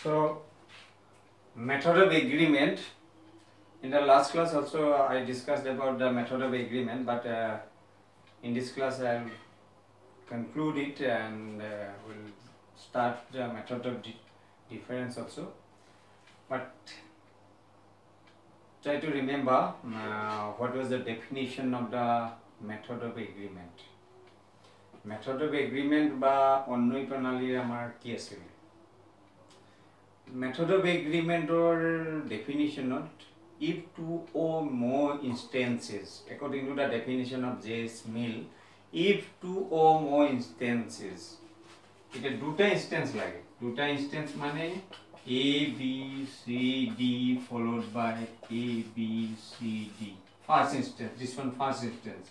So, method of agreement. In the last class also I discussed about the method of agreement, but in this class I will conclude it and will start the method of difference also. But try to remember what was the definition of the method of agreement. Method of agreement বা অন্যই প্ৰণালীৰ আমাৰ কি আছিল? Method of agreement or definition of if two or more instances, according to the definition of J.S. Mill, if two or more instances, এটা দুটা instance লাগে, দুটা instance মানে A, B, C, D followed by A, B, C, D. First instance, this one first instance.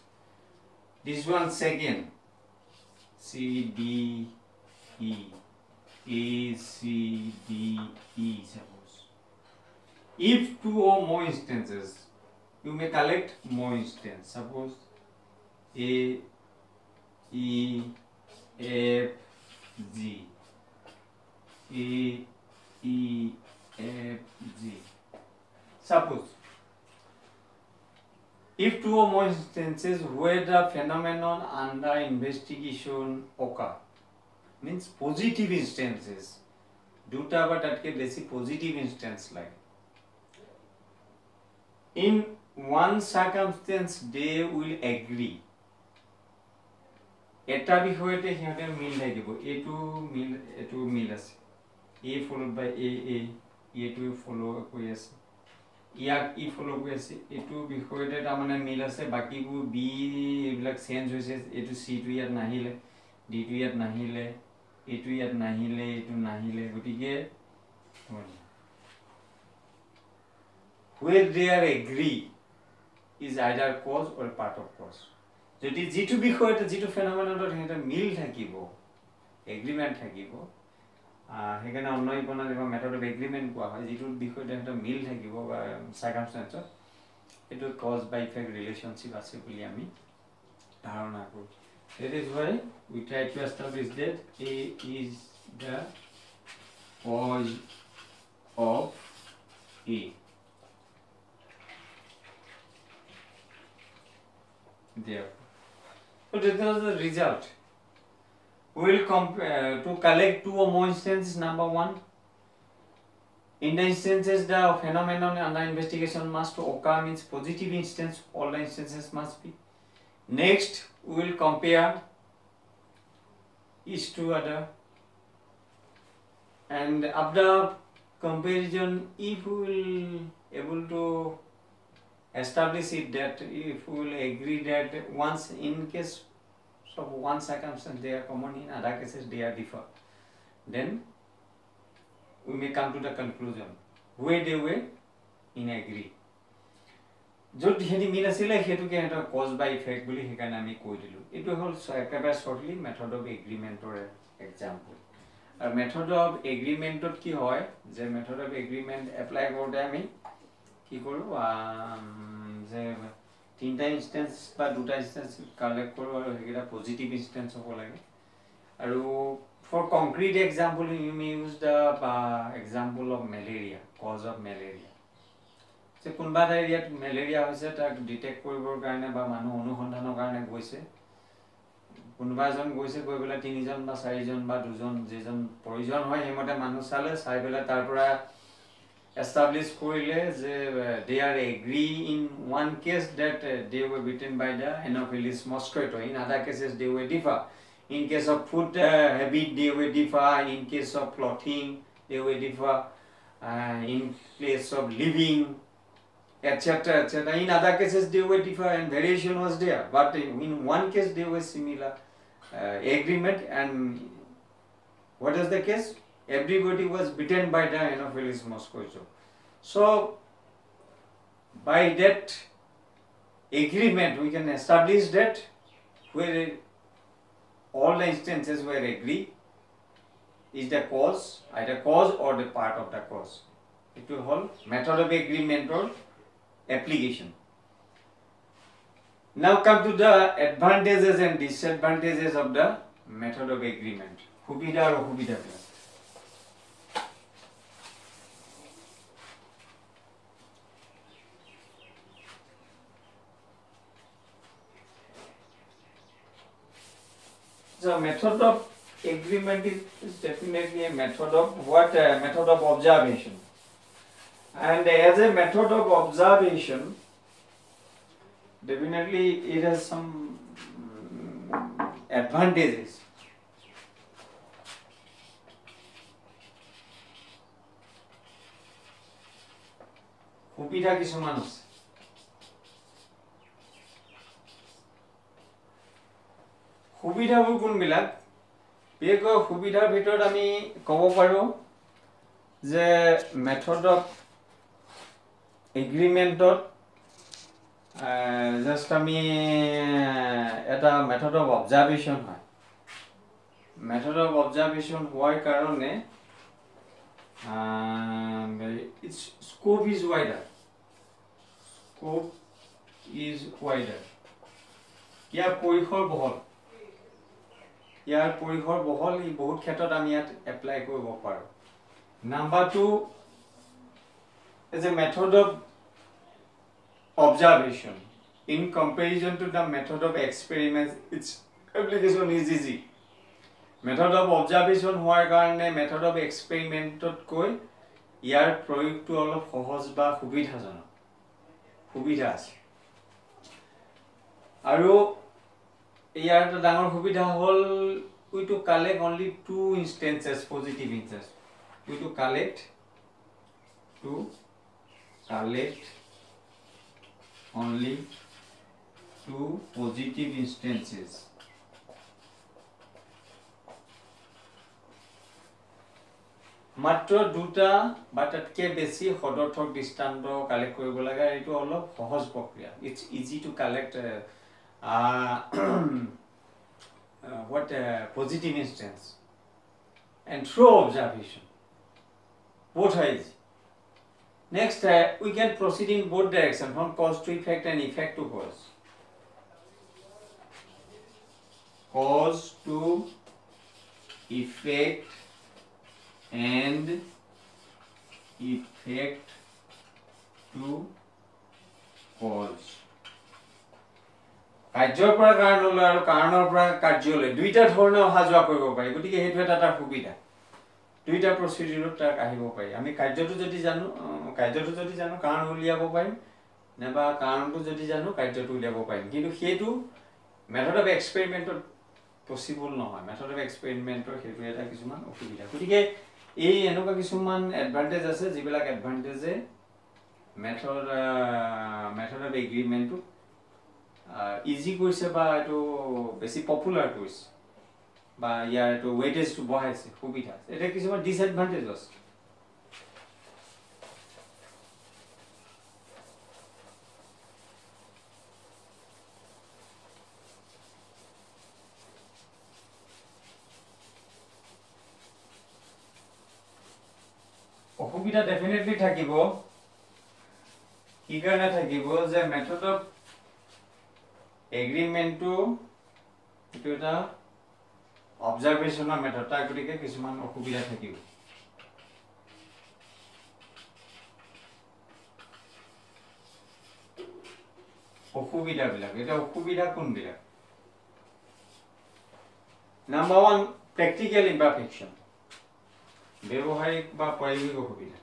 This one second, C, D, E. A, C, D, E, suppose. If two or more instances, you may collect more instances. Suppose A, E, F, G. A, E, F, G. Suppose if two or more instances where the phenomenon under investigation occur, means positive instances, দুটা বা তাতকে বেশি positive instance like. In one circumstance they will agree. এটা বিষয়তে সিহঁতে মিল থাকিব, এটো মিল আছে, A followed by A, এটো follow কৰি আছে, ইয়াক ই ফলো কৰি আছে, এটো বিষয়তে তাৰমানে মিল আছে, বাকিবোৰ B এইবিলাক চেঞ্জ হৈছে, এটো C টো ইয়াত নাহিলে, D টো ইয়াত নাহিলে, এটো ইয়াত নাহিলে, এটো নাহিলে, গতিকে where they are agree is either cause or part of cause. যদি যেটো বিষয়তে যেটো ফেনোমেননৰ হেতে মিল থাকিব, এগ্ৰিমেন্ট থাকিব, হেকানে অন্যই প্ৰণালী বা মেথড অফ এগ্ৰিমেন্ট কোৱা হয়, যেটো বিষয়তে হেতে মিল থাকিব বা সাৰ্কামস্টেন্সত, এটো কজ বাই ইফেক্ট ৰিলেশনশিপ আছে বুলি আমি ধাৰণা কৰো. That is why we try to establish that A is the cause of A. There. So this is the result. We will compare to collect two or more instances. Number one, in the instances the phenomenon under investigation must occur, means positive instance, all the instances must be. Next, we will compare each to other, and after comparison, if we will able to establish it that if we will agree that once in case of one circumstance they are common, in other cases they are differ, then we may come to the conclusion where they were in agree. যদি হেদি মিল আছিল হেতুকে এটা cause বাই effect বুলি হেকানে আমি কৈ দিলো, এটো হল একেবাৰে শৰ্টলি মেথড অফ এগ্ৰিমেন্টৰ এক্সাম্পল. আৰু মেথড অফ এগ্ৰিমেন্টত কি হয় যে মেথড অফ এগ্ৰিমেন্ট এপ্লাই কৰোতে আমি কি কৰো, যে তিনটা ইনস্টেন্স বা দুটা ইনস্টেন্স কালেক্ট কৰো আৰু হেগিটা পজিটিভ ইনস্টেন্স হ'ব লাগে. আৰু for concrete example you may use the example of malaria, cause of malaria. যে কোনবা এৰিয়াত মেলেৰিয়া হৈছে তাক ডিটেক্ট কৰিবৰ কাৰণে বা মানুহ অনুসন্ধানৰ কাৰণে গৈছে, কোনবা এজন গৈছে, গৈ পেলাই তিনিজন বা চাৰিজন বা দুজন যেজন প্ৰয়োজন হয় হেমতে মানুহ চালে, চাই পেলাই তাৰ পৰা establish কৰিলে যে they are agree in one case that they were bitten by the Anopheles mosquito, in other cases they were differ. In case of food habit they were differ, in case of clothing they were differ, in place of living, etc., etc. In other cases they were differ and variation was there, but in one case they were similar agreement. And what is the case? Everybody was bitten by the Anopheles mosquito. So by that agreement we can establish that where all the instances where agree is the cause, either cause or the part of the cause. It will hold method of agreement or application. Now come to the advantages and disadvantages of the method of agreement. সুবিধা আৰু অসুবিধা। So method of agreement is definitely a method of what? Method of observation. And as a method of observation, definitely it has some advantages. সুবিধা কিছুমান আছে সুবিধাবোৰ কোনবিলাক বিশেষকৈ সুবিধাৰ ভিতৰত আমি ক'ব পাৰো যে মেথড অফ এগ্ৰিমেণ্টত জাষ্ট আমি এটা মেথড অফ অবজাৰভেশ্যন হয় মেথড অফ অবজাৰভেশ্যন হোৱাৰ কাৰণে its scope is wider. Scope is wider. ইয়াৰ পৰিসৰ বহল ই বহুত ক্ষেত্ৰত আমি ইয়াত এপ্লাই কৰিব পাৰো number 2 is a method of observation in comparison to the method of experiment. Its application is easy. Method of observation হোৱাৰ কাৰণে method of experiment কৈ ইয়াৰ প্ৰয়োগটো অলপ সহজ বা সুবিধাজনক সুবিধা আছে আৰু ইয়াৰ এটা ডাঙৰ সুবিধা হ'ল we to collect only 2 instances positive instances we to collect only 2 positive instances মাত্ৰ দুটা বা তাতকে বেছি সদৰ্থক দৃষ্টান্ত কালেক্ট কৰিব লাগে এইটো অলপ সহজ প্ৰক্ৰিয়া it's easy to collect what positive instance and through observation both are easy. Next we can proceed in both direction from cause to effect and effect to cause to effect and effect to cause কাৰ্যৰ পৰা কাৰণলৈ আৰু কাৰণৰ পৰা কাৰ্যলৈ দুইটা ধৰণে অহা যোৱা কৰিব পাৰি গতিকে হেতু এটা সুবিধা দুইটা প্ৰসিডিউৰত তাক আহিব পাৰি আমি কাৰ্যটো যদি জানো কাৰণ উলিয়াব পাৰিম নেবা কাৰণটো যদি জানো কাৰ্যটো উলিয়াব পাৰিম কিন্তু হেতু মেথড অফ এক্সপেৰিমেন্টত পসিবল নহয় মেথড অফ এক্সপেৰিমেন্টৰ হেতু এটা কিছুমান অসুবিধা গতিকে এই এনেকুৱা কিছুমান এডভান্টেজ আছে যিবিলাক এডভান্টেজে মেথড অফ এগ্ৰিমেন্টটো ইজি কৰিছে বা এটো বেছি পপুলাৰ কৰিছে বা ইয়াৰ এটো ওয়েটেজটো বঢ়াইছে সুবিধা এটা কিছুমান ডিসএডভান্টেজ আছে অসুবিধা ডেফিনেটলি থাকিব কি কাৰণে থাকিব যে মেথড অফ এগ্ৰিমেন্টটো এটো এটা অবজাৰভেশ্যনৰ মেথড তাৰ গতিকে কিছুমান অসুবিধা থাকিব অসুবিধাবিলাক এটা অসুবিধা কোনবিলাক নাম্বাৰ 1 প্ৰ্যাকটিক্যাল ইমপাৰফেকশন ব্যৱহাৰিক বা প্ৰায়োগিক অসুবিধা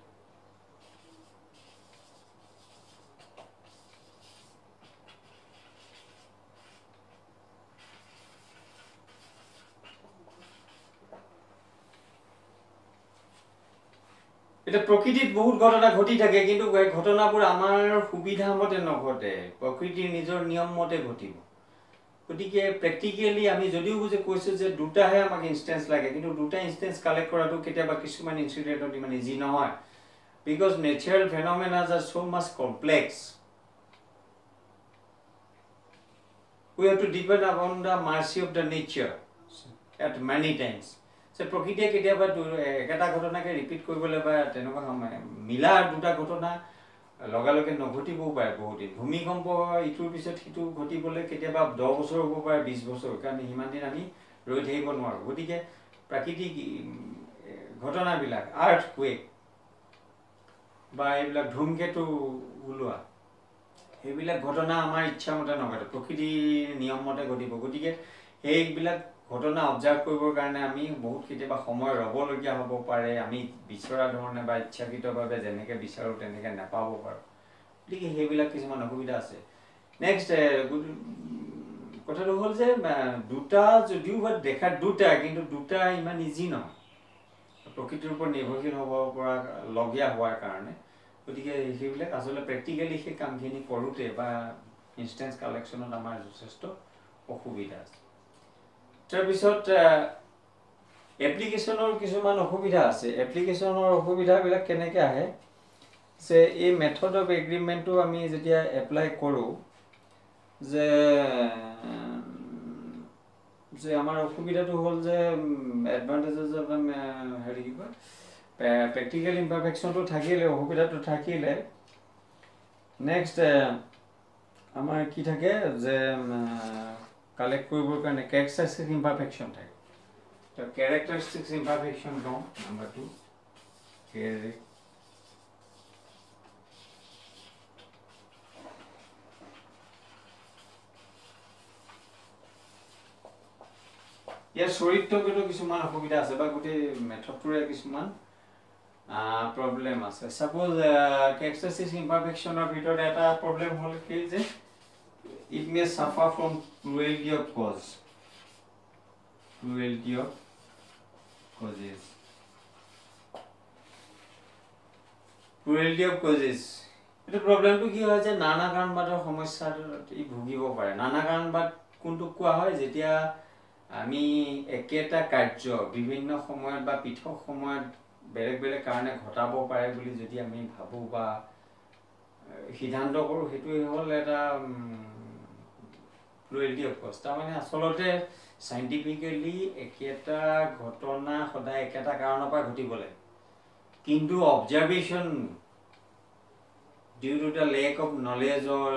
এটা প্ৰকৃতিত বহুত ঘটনা ঘটি থাকে কিন্তু ঘটনাবোৰ আমাৰ সুবিধা মতে নঘটে প্ৰকৃতিৰ নিজৰ নিয়ম মতে ঘটিব গতিকে প্ৰ্যাকটিক্যালি আমি যদিও বুজি কৈছো যে দুটাহে আমাক ইনস্টেন্স লাগে কিন্তু দুটা ইনস্টেন্স কালেক্ট কৰাটো কেতিয়াবা কিছুমান ইনসিডেন্টত ইমান ইজি নহয় because natural phenomenas are so much complex we have to depend upon the mercy of the nature at many times সে প্ৰকৃতিয়ে কেতিয়াবা এটা ঘটনাকে ৰিপিট কৰিবলৈ বা তেনেকুৱা সময় মিলা দুটা ঘটনা লগালগে নঘটিবও পাৰে বহুত দিন ভূমিকম্প ইটোৰ পিছত হিটো ঘটিবলৈ কেতিয়াবা 10 বছৰ হ'ব পাৰে 20 বছৰ কাৰণ হিমান দিন আমি ৰৈ থাকিব নোৱাৰো গতিকে প্ৰাকৃতিক ঘটনাবিলাক আৰ্থকুৱেক বা এইবিলাক ধূমকেতু ওলোৱা এইবিলাক ঘটনা আমাৰ ইচ্ছা মতে নঘটে প্ৰকৃতিৰ নিয়ম মতে ঘটিব গতিকে এইবিলাক ঘটনা অবজাৰ্ভ কৰিবৰ কাৰণে আমি বহুত কেতিয়াবা সময় ৰ'বলগীয়া হ'ব পাৰে, আমি বিচৰা ধৰণে বা ইচ্ছাকৃতভাৱে যেনেকৈ বিচাৰোঁ তেনেকৈ নাপাব পাৰোঁ, গতিকে সেইবিলাক কিছুমান অসুবিধা আছে। নেক্সট কথাটো হ'ল যে দুটা যদিও বা দেখাত দুটা, কিন্তু দুটা ইমান ইজি নহয় প্ৰকৃতিৰ ওপৰত নিৰ্ভৰশীল হ'ব পৰা লগীয়া হোৱাৰ কাৰণে। গতিকে সেইবিলাক আচলতে প্ৰেক্টিকেলি সেই কামখিনি কৰোঁতে বা ইনষ্টেন্স কালেকশ্যনত আমাৰ যথেষ্ট অসুবিধা আছে। তাৰপিছত এপ্লিকেশ্যনৰ কিছুমান অসুবিধা আছে। এপ্লিকেশ্যনৰ অসুবিধাবিলাক কেনেকৈ আহে যে এই মেথড অফ এগ্ৰিমেণ্টটো আমি যেতিয়া এপ্লাই কৰোঁ যে আমাৰ অসুবিধাটো হ'ল যে এডভান্টেজেছ হেৰি কি কয় প্ৰেক্টিকেল ইমপাৰফেকশ্যনটো থাকিলে, অসুবিধাটো থাকিলে নেক্সট আমাৰ কি থাকে যে কালেক্ট কৰিবৰ কাৰণে কেৰেক্টাৰিষ্টিক ইমপাৰফেকশ্যন থাকে। তো কেৰেক্টাৰিষ্টিক ইমপাৰফেকশ্যন কওঁ নাম্বাৰ 2 ইয়াৰ চৰিত্ৰগত কিছুমান অসুবিধা আছে বা গোটেই মেথডটোৰে কিছুমান প্ৰব্লেম আছে। সাপোজ কেৰেক্টাৰিষ্টিক ইমপাৰফেকশ্যনৰ ভিতৰত এটা প্ৰব্লেম হ'ল কি যে it may suffer from cruelty of cause. Cruelty of causes. Cruelty of causes. এটা প্ৰব্লেমটো কি হয় যে নানা কাৰণবাদৰ সমস্যাত ই ভুগিব পাৰে। নানা কাৰণবাদ কোনটো কোৱা হয় যেতিয়া আমি একেটা কাৰ্য বিভিন্ন সময়ত বা পৃথক সময়ত বেলেগ বেলেগ কাৰণে ঘটাব পাৰে বুলি যদি আমি ভাবোঁ বা সিদ্ধান্ত কৰোঁ, সেইটোৱে হ'ল এটা ক্ৰুৱেলিটি অফ কজ। তাৰমানে আচলতে চাইণ্টিফিকেলি একেটা ঘটনা সদায় একেটা কাৰণৰ পৰা ঘটিব লাগে, কিন্তু observation due to the lack of knowledge or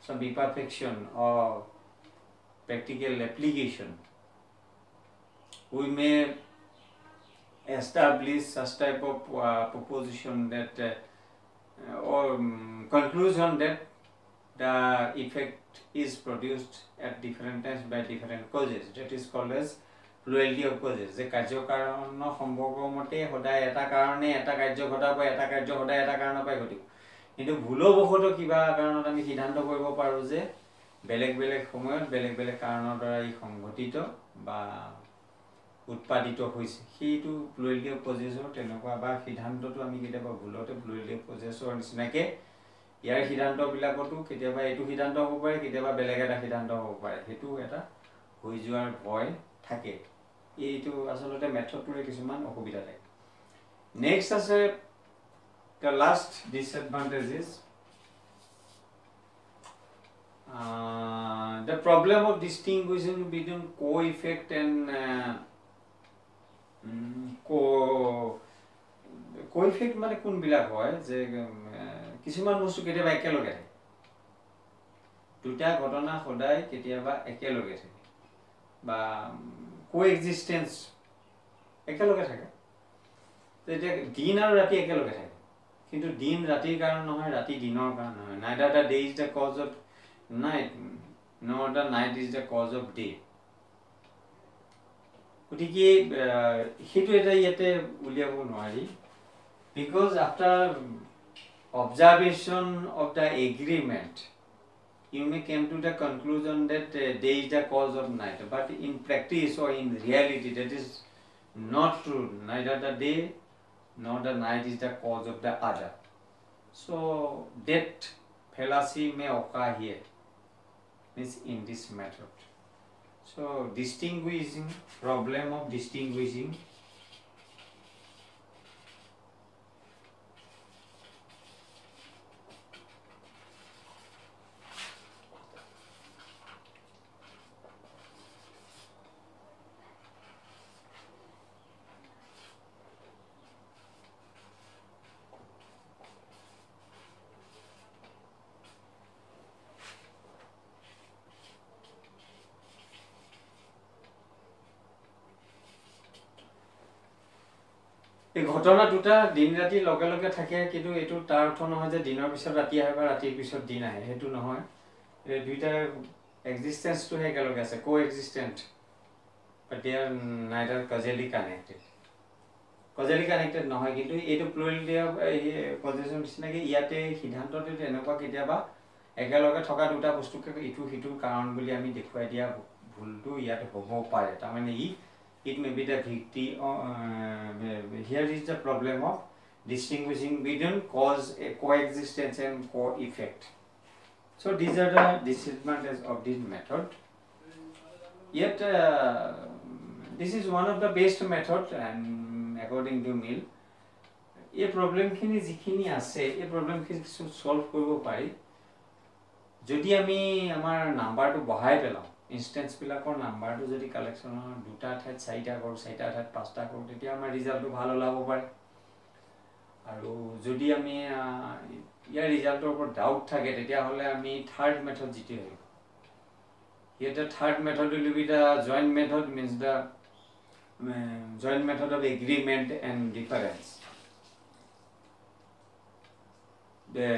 some imperfection or practical application, we may establish such type of proposition that or conclusion that the effect is produced at different times by different causes. That is called as plurality of causes. যে কাৰ্য কাৰণ সম্পৰ্ক মতে সদায় এটা কাৰণে এটা কাৰ্য ঘটাব, এটা কাৰ্য সদায় এটা কাৰণৰ পৰাই ঘটিব, কিন্তু ভুলবশতঃ কিবা কাৰণত আমি সিদ্ধান্ত কৰিব পাৰোঁ যে বেলেগ বেলেগ সময়ত বেলেগ বেলেগ কাৰণৰ দ্বাৰা ই সংঘটিত বা উৎপাদিত হৈছে। সেইটো প্লুৰেলিটি অফ কজেছৰ তেনেকুৱা, বা সিদ্ধান্তটো আমি কেতিয়াবা ভুলতে প্লুৰেলিটি অফ কজেছৰ নিচিনাকৈ ইয়াৰ সিদ্ধান্তবিলাকতো কেতিয়াবা এইটো সিদ্ধান্ত হ'ব পাৰে, কেতিয়াবা বেলেগ এটা সিদ্ধান্ত হ'ব পাৰে, সেইটো এটা হৈ যোৱাৰ ভয় থাকে। এইটো আচলতে মেথডটোৰে কিছুমান অসুবিধা থাকে। নেক্সট আছে the last disadvantage is the problem of distinguishing between co-effect and co-effect মানে কোনবিলাক হয় যে কিছুমান বস্তু কেতিয়াবা একেলগে থাকে, দুটা ঘটনা সদায় কেতিয়াবা একেলগে থাকে বা কোএক্সিষ্টেন্স একেলগে থাকে। এতিয়া দিন আৰু ৰাতি একেলগে থাকে, কিন্তু দিন ৰাতিৰ কাৰণ নহয়, ৰাতি দিনৰ কাৰণ নহয়। neither the day is the cause of night nor the night is the cause of day. গতিকে সেইটো এটা ইয়াতে উলিয়াব নোৱাৰি, because after observation of the agreement you may come to the conclusion that day is the cause of night, but in practice or in reality that is not true. Neither the day nor the night is the cause of the other. So that fallacy may occur here, means in this method. So distinguishing, problem of distinguishing এই ঘটনা দুটা দিন ৰাতি লগে লগে থাকে, কিন্তু এইটো তাৰ অৰ্থ নহয় যে দিনৰ পিছত ৰাতি আহে বা ৰাতিৰ পিছত দিন আহে, সেইটো নহয়। এই দুইটাৰ এক্সিষ্টেঞ্চটোহে একেলগে আছে, কো এক্সিষ্টেণ্ট। but they are neither causally connected. Causally connected নহয় কিন্তু এইটো প্লুৰালিটি অফ পজিশন নিচিনাকৈ ইয়াতে সিদ্ধান্তটো এনেকুৱা কেতিয়াবা একেলগে থকা দুটা বস্তুকে ইটো সিটোৰ কাৰণ বুলি আমি দেখুৱাই দিয়া ভুলটো ইয়াত হ'ব পাৰে তাৰমানে it may be the victim here is the problem of distinguishing between cause coexistence and co-effect. So these are the disadvantages of this method. Yet this is one of the best method and according to Mill এই প্ৰবলেমখিনি যিখিনি আছে এই প্ৰবলেমখিনি solve কৰিব পাৰি যদি আমি আমাৰ নাম্বাৰটো বঢ়াই পেলাওঁ ইনষ্টেন্সবিলাকৰ নাম্বাৰটো যদি কালেকশ্যনৰ দুটা ঠাইত চাৰিটা কৰোঁ চাৰিটা ঠাইত পাঁচটা কৰোঁ তেতিয়া আমাৰ ৰিজাল্টটো ভাল ওলাব পাৰে আৰু যদি আমি ইয়াৰ ৰিজাল্টৰ ওপৰত ডাউট থাকে তেতিয়াহ'লে আমি থাৰ্ড মেথড যিটো হয় here the third method will be the joint method means the joint method of agreement and difference. The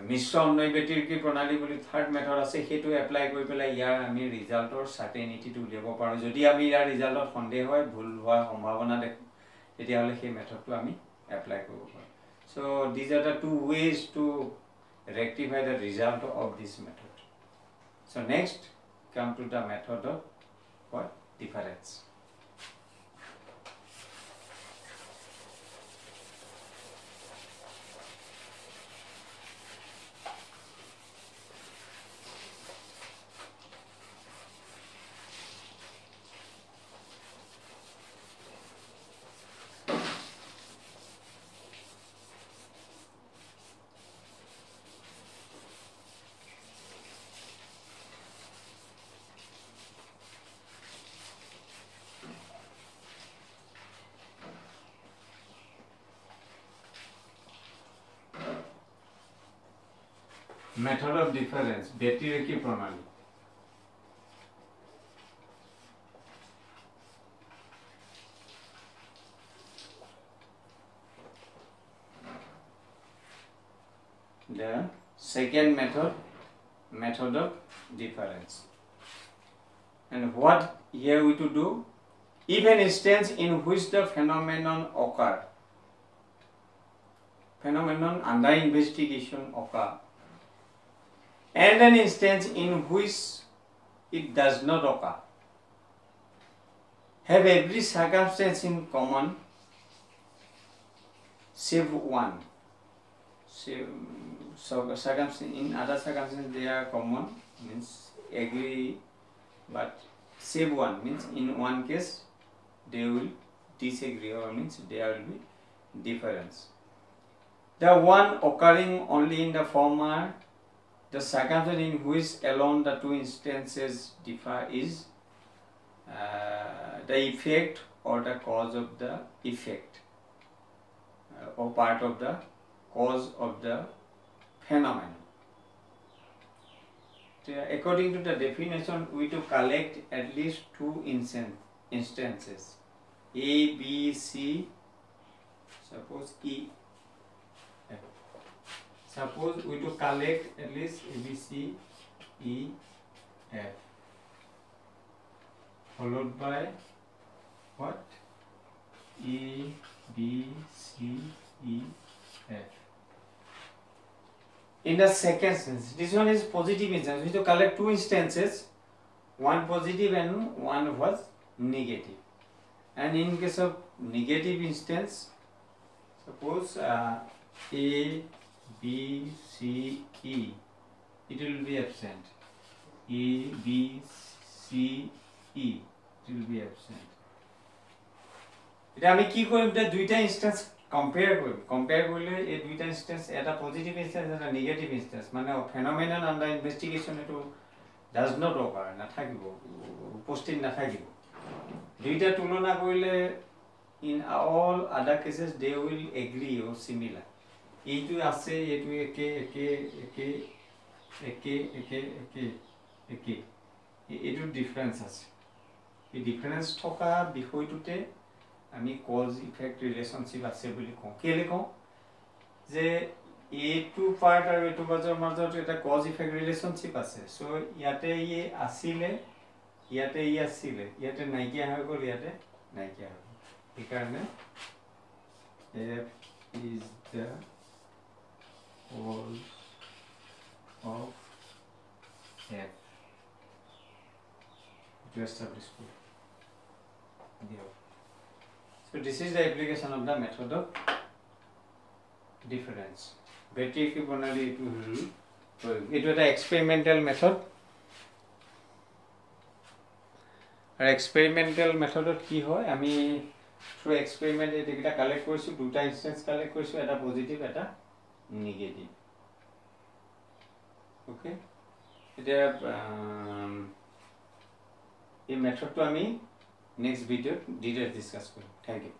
মিশ্ৰ অনৈবেতিক প্ৰণালী বুলি থাৰ্ড মেথড আছে সেইটো এপ্লাই কৰি পেলাই ইয়াৰ আমি ৰিজাল্টৰ সাৰ্টেনিটিটো উলিয়াব পাৰোঁ যদি আমি ইয়াৰ ৰিজাল্টত সন্দেহ হয় ভুল হোৱাৰ সম্ভাৱনা দেখোঁ তেতিয়াহ'লে সেই মেথডটো আমি এপ্লাই কৰিব পাৰোঁ so these are the two ways to rectify the result of this method. So next come to the method of what difference. Method of difference ব্যতিরেকী প্রণালী the second method of difference and what here we to do if an instance in which the phenomenon under investigation occur and an instance in which it does not occur have every circumstance in common save one. So circumstance in other circumstances they are common means agree but save one means in one case they will disagree or means there will be difference. The one occurring only in the former the circumstance in which alone the two instances differ is the effect or the cause of the effect or part of the cause of the phenomenon. According to the definition, we to collect at least two instances A, B, C, suppose E. Suppose we to collect at least A, B, C, E, F followed by what? A, B, C, E, F. In the second instance, this one is positive instance. We to collect two instances, one positive and one was negative. And in case of negative instance, suppose A, B, C, E, it will be absent. A, B, C, E, it will be absent. It আমি কি কৰিম তে দুইটা instance compare কৰিম compare কৰিলে এই দুইটা instance এটা পজিটিভ ইনস্টেন্স এটা নেগেটিভ ইনস্টেন্স মানে ফেনোমেনন আন্ডাৰ ইনভেষ্টিগেশ্যন এটো ডাজ নট অকাৰ নাথাকিব উপস্থিত নাথাকিব দুইটা তুলনা কৰিলে in all other cases they will agree or similar এইটো আছে এইটো একে একে একে একে একে একে একে এইটো ডিফারেন্স আছে এই ডিফারেন্স থকা বিষয়টোতে আমি কজ ইফেক্ট ৰিলেশনশিপ আছে বুলি কওঁ কেলে কওঁ যে এইটো পাৰ্ট আৰু এইটো মাজৰ এটা কজ ইফেক্ট ৰিলেশনশিপ আছে সো ইয়াতে ই আছিলে ইয়াতে ই আছিলে ইয়াতে নাইকিয়া হৈ গ'ল ইয়াতে নাইকিয়া হৈ গ'ল সেইকাৰণে f is the whole of f to establish proof. So this is the application of the method of difference. Battery ki banali it was an experimental method. আর এক্সপেৰিমেণ্টেল মেথডত কি হয় আমি থ্ৰু এক্সপেৰিমেণ্ট এইকেইটা কালেক্ট কৰিছোঁ দুটা instance collect কৰিছোঁ এটা পজিটিভ এটা নিগেটিভ ওকে এতিয়া এই মেথডটো আমি নেক্সট ভিডিঅ'ত ডিটেইলছ ডিছকাছ কৰিম থেংক ইউ